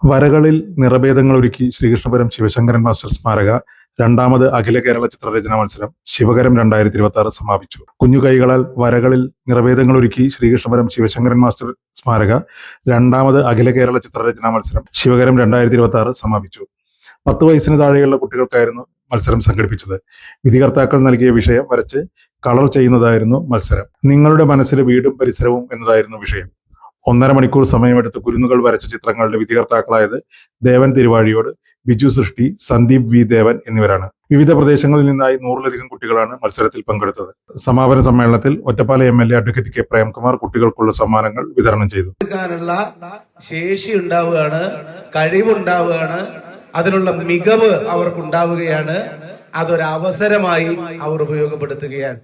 വരകളിൽ നിറഭേദങ്ങൾ ഒരുക്കി ശ്രീകൃഷ്ണപുരം ശിവശങ്കരൻ മാസ്റ്റർ സ്മാരക രണ്ടാമത് അഖില കേരള ചിത്രരചനാ മത്സരം ശിവകരം 2026 സമാപിച്ചു. കുഞ്ഞു കൈകളാൽ വരകളിൽ നിറഭേദങ്ങൾ ഒരുക്കി ശ്രീകൃഷ്ണപുരം ശിവശങ്കരൻ മാസ്റ്റർ സ്മാരക രണ്ടാമത് അഖില കേരള ചിത്രരചനാ മത്സരം ശിവകരം 2026 സമാപിച്ചു. 10 വയസ്സിന് താഴെയുള്ള കുട്ടികൾക്കായിരുന്നു മത്സരം സംഘടിപ്പിച്ചത്. വിധികർത്താക്കൾ നൽകിയ വിഷയം വരച്ച് കളർ ചെയ്യുന്നതായിരുന്നു മത്സരം. നിങ്ങളുടെ മനസ്സിലെ വീടും പരിസരവും എന്നതായിരുന്നു വിഷയം. 1.5 മണിക്കൂർ സമയമെടുത്ത് കുരുന്നുകൾ വരച്ച ചിത്രങ്ങളുടെ വിധികർത്താക്കളായത് ദേവൻ തിരുവാഴിയോട്, ബിജു സൃഷ്ടി, സന്ദീപ് വി ദേവൻ എന്നിവരാണ്. വിവിധ പ്രദേശങ്ങളിൽ നിന്നായി 100-ലധികം കുട്ടികളാണ് മത്സരത്തിൽ പങ്കെടുത്തത്. സമാപന സമ്മേളനത്തിൽ Ottapalam MLA advocate K Premkumar കുട്ടികൾക്കുള്ള സമ്മാനങ്ങൾ വിതരണം ചെയ്തു. ശേഷി ഉണ്ടാവുകയാണ്, കഴിവുണ്ടാവുകയാണ്, അതിനുള്ള മികവ് അവർക്കുണ്ടാവുകയാണ്. അതൊരവസരമായി അവർ ഉപയോഗപ്പെടുത്തുകയാണ്.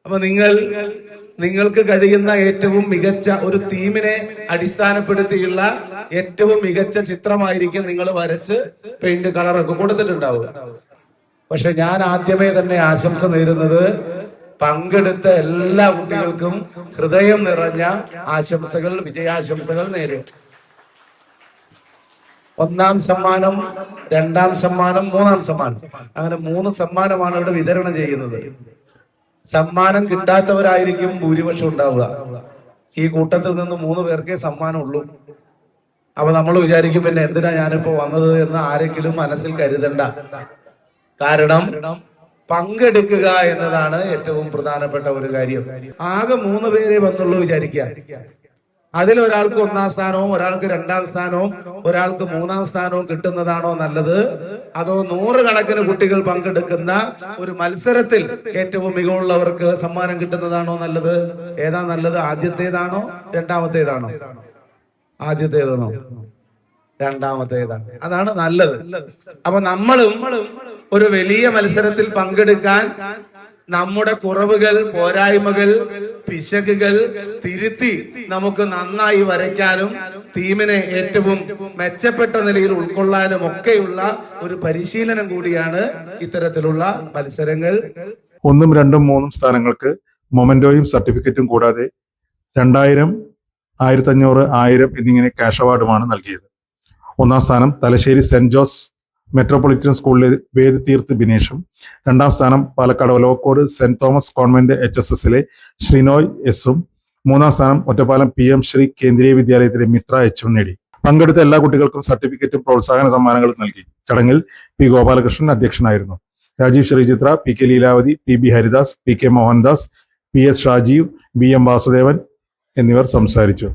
അപ്പൊ നിങ്ങൾക്ക് കഴിയുന്ന ഏറ്റവും മികച്ച ഒരു തീമിനെ അടിസ്ഥാനപ്പെടുത്തിയുള്ള ഏറ്റവും മികച്ച ചിത്രമായിരിക്കും നിങ്ങൾ വരച്ച് പെയിന്റ് കളറൊക്കെ കൊടുത്തിട്ടുണ്ടാവുക. പക്ഷെ ഞാൻ ആദ്യമേ തന്നെ ആശംസ നേരുന്നത് പങ്കെടുത്ത എല്ലാ കുട്ടികൾക്കും ഹൃദയം നിറഞ്ഞ ആശംസകൾ, വിജയാശംസകൾ നേരും. 1ാം സമ്മാനം, 2ാം സമ്മാനം, 3ാം സമ്മാനം, അങ്ങനെ 3 സമ്മാനമാണ് ഇവിടെ വിതരണം ചെയ്യുന്നത്. സമ്മാനം കിട്ടാത്തവരായിരിക്കും ഭൂരിപക്ഷം ഉണ്ടാവുക. ഈ കൂട്ടത്തിൽ നിന്ന് 3 പേർക്കേ സമ്മാനം ഉള്ളൂ. അപ്പൊ നമ്മൾ വിചാരിക്കും പിന്നെ എന്തിനാ ഞാനിപ്പോ വന്നത് എന്ന് ആരെങ്കിലും മനസ്സിൽ കരുതണ്ട. കാരണം പങ്കെടുക്കുക എന്നതാണ് ഏറ്റവും പ്രധാനപ്പെട്ട ഒരു കാര്യം. ആകെ 3 പേരെ വന്നുള്ളൂ വിചാരിക്കുക. അതിലൊരാൾക്ക് 1ാം സ്ഥാനവും ഒരാൾക്ക് 2ാം സ്ഥാനവും ഒരാൾക്ക് 3ാം സ്ഥാനവും കിട്ടുന്നതാണോ നല്ലത്? അതോ 100 കണക്കിന് കുട്ടികൾ പങ്കെടുക്കുന്ന ഒരു മത്സരത്തിൽ ഏറ്റവും മികവുള്ളവർക്ക് സമ്മാനം കിട്ടുന്നതാണോ നല്ലത്? ഏതാ നല്ലത്? ആദ്യത്തേതാണോ രണ്ടാമത്തേതാണോ? ആദ്യത്തേതാണോ രണ്ടാമത്തേതാണ്? അതാണ് നല്ലത്. അപ്പൊ നമ്മളും ഒരു വലിയ മത്സരത്തിൽ പങ്കെടുക്കാൻ നമ്മുടെ കുറവുകൾ, പോരായ്മകൾ, പിശകുകൾ തിരുത്തി നമുക്ക് നന്നായി വരയ്ക്കാനും ടീമിനെ ഏറ്റവും മെച്ചപ്പെട്ട നിലയിൽ ഉൾക്കൊള്ളാനും ഒക്കെയുള്ള ഒരു പരിശീലനം കൂടിയാണ് ഇത്തരത്തിലുള്ള മത്സരങ്ങൾ. 1, 2, 3 സ്ഥാനങ്ങൾക്ക് മൊമെന്റോയും സർട്ടിഫിക്കറ്റും കൂടാതെ 2000, 1500, 1000 എന്നിങ്ങനെ ക്യാഷ് അവാർഡുമാണ് നൽകിയത്. 1ാം സ്ഥാനം തലശ്ശേരി സെന്റ് ജോസ് മെട്രോപൊളിറ്റൻ സ്കൂളിലെ വേദതീർത്ത് ബിനേഷും, 2ാം സ്ഥാനം പാലക്കാട് ഒലവക്കോട് സെന്റ് തോമസ് കോൺവെന്റ് HSSലെ ശ്രീനോയ് എസും, 3ാം സ്ഥാനം ഒറ്റപ്പാലം PM ശ്രീ കേന്ദ്രീയ വിദ്യാലയത്തിലെ മിത്ര എച്ചും നേടി. പങ്കെടുത്ത എല്ലാ കുട്ടികൾക്കും സർട്ടിഫിക്കറ്റും പ്രോത്സാഹന സമ്മാനങ്ങളും നൽകി. ചടങ്ങിൽ P ഗോപാലകൃഷ്ണൻ അധ്യക്ഷനായിരുന്നു. Rajeev Sree Chitra, PK Leelavathi, PB Haridas, PK Mohandas, PS Shajeev, BM Vasudevan എന്നിവർ സംസാരിച്ചു.